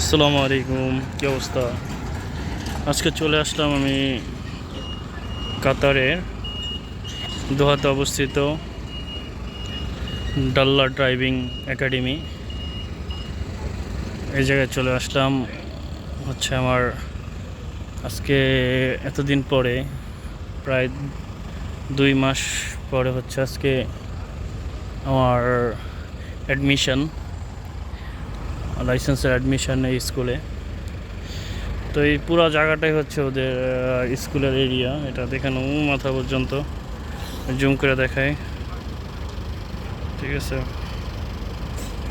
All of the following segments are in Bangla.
আসসালামু আলাইকুম, কী অবস্থা? আজকে চলে আসলাম আমি কাতারের দোহাতে অবস্থিত ডাল্লা ড্রাইভিং একাডেমি। এই জায়গায় চলে আসলাম হচ্ছে আমার আজকে এতদিন পরে, প্রায় 2 মাস পরে হচ্ছে আজকে আমার অ্যাডমিশন, লাইসেন্সের অ্যাডমিশন এই স্কুলে। তো এই পুরো জায়গাটাই হচ্ছে ওদের স্কুলের এরিয়া। এটা দেখানো মাথা পর্যন্ত, জুম করে দেখায়, ঠিক আছে।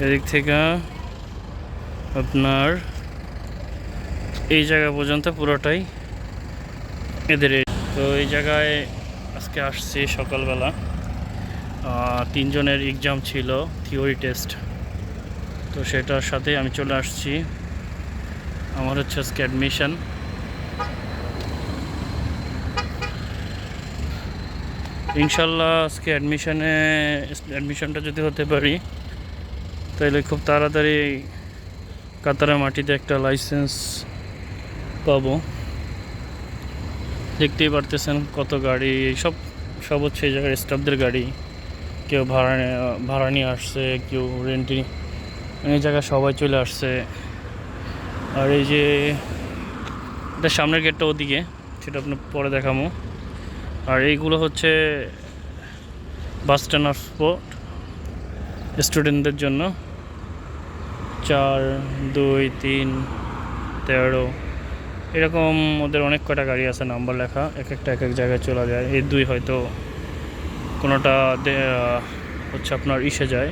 এদিক থেকে আপনার এই জায়গা পর্যন্ত পুরোটাই এদের তো এই জায়গায় আজকে আসছি সকালবেলা। 3 জনের এক্সাম ছিল, থিওরি টেস্ট। তো সেটার সাথে আমি চলে আসছি। আমার হচ্ছে আজকে অ্যাডমিশন। ইনশাল্লাহ আজকে অ্যাডমিশনটা যদি হতে পারি তাহলে খুব তাড়াতাড়ি কাতারের মাটিতে একটা লাইসেন্স পাবো। দেখতেই পারতেছেন কত গাড়ি, সব হচ্ছে এই জায়গার স্টাফদের গাড়ি। কেউ ভাড়া নিয়ে আসছে, কেউ রেন্টি। এই জায়গায় সবাই চলে আসছে। আর এই যে এটা সামনের গেটটা ওদিকে, সেটা আপনার পরে দেখাবো। আর এইগুলো হচ্ছে বাস ট্রান্সপোর্ট স্টুডেন্টদের জন্য। 4, 2, 3, 13 এরকম ওদের অনেক কটা গাড়ি আছে, নাম্বার লেখা, এক এক জায়গায় চলে যায়। এই 2 হয়তো কোনোটা হচ্ছে আপনার ইসে যায়,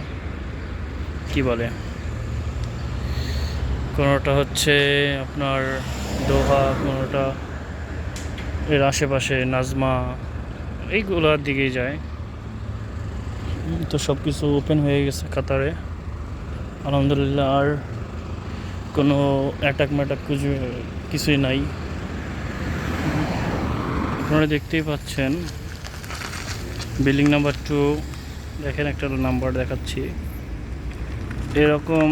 কি বলে, কোনোটা হচ্ছে আপনার দোহা, কোনোটা এর আশেপাশে নাজমা, এইগুলোর দিকেই যায়। তো সব কিছু ওপেন হয়ে গেছে কাতারে, আলহামদুলিল্লাহ। আর কোনো অ্যাটাক কিছুই নাই। আপনারা দেখতেই পাচ্ছেন বিল্ডিং নাম্বার 2, দেখেন একটা নাম্বার দেখাচ্ছি। এরকম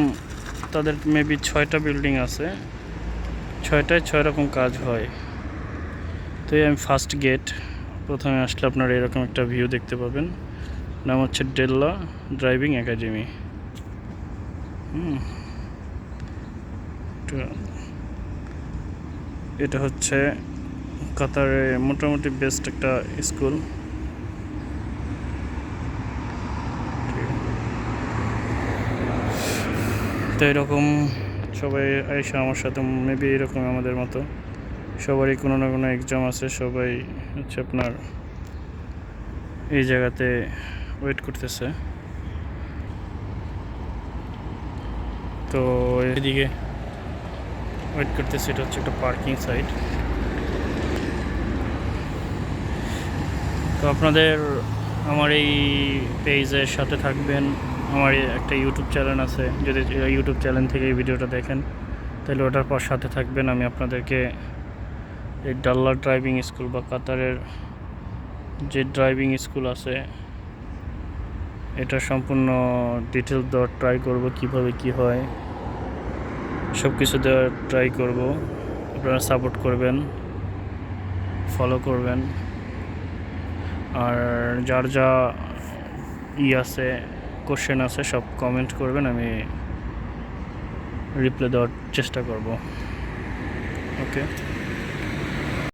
তাদের মেবি 6টা বিল্ডিং আছে, 6টায় 6 রকম কাজ হয়। তো আমি ফার্স্ট গেট, প্রথমে আসলে আপনারা এরকম একটা ভিউ দেখতে পাবেন। নাম হচ্ছে ডাল্লা ড্রাইভিং একাডেমি। এটা হচ্ছে কাতারে মোটামুটি বেস্ট একটা স্কুল। তো এরকম সবাই আইসা আমার সাথে মেবি এরকম আমাদের মতো সবারই কোনো না কোনো এক্সাম আছে। সবাই হচ্ছে আপনার এই জায়গাতে ওয়েট করতেছে। তো এদিকে ওয়েট করতেছে, এটা হচ্ছে একটা পার্কিং সাইট। তো আপনাদের আমার এই পেজের সাথে থাকবেন। আমার একটা ইউটিউব চ্যানেল আছে, যদি ইউটিউব চ্যানেল থেকে এই ভিডিওটা দেখেন তাহলে ওটার পর সাথে থাকবেন। আমি আপনাদেরকে এই ডাল্লা ড্রাইভিং স্কুল বা কাতারের যে ড্রাইভিং স্কুল আছে এটা সম্পূর্ণ ডিটেলস দেওয়ার ট্রাই করব, কিভাবে কি হয় সব কিছু দেওয়ার ট্রাই করব। আপনারা সাপোর্ট করবেন, ফলো করবেন। আর যার যা আছে, কোশ্চেন আছে, সব কমেন্ট করবেন, আমি রিপ্লাই দেওয়ার চেষ্টা করব। ওকে।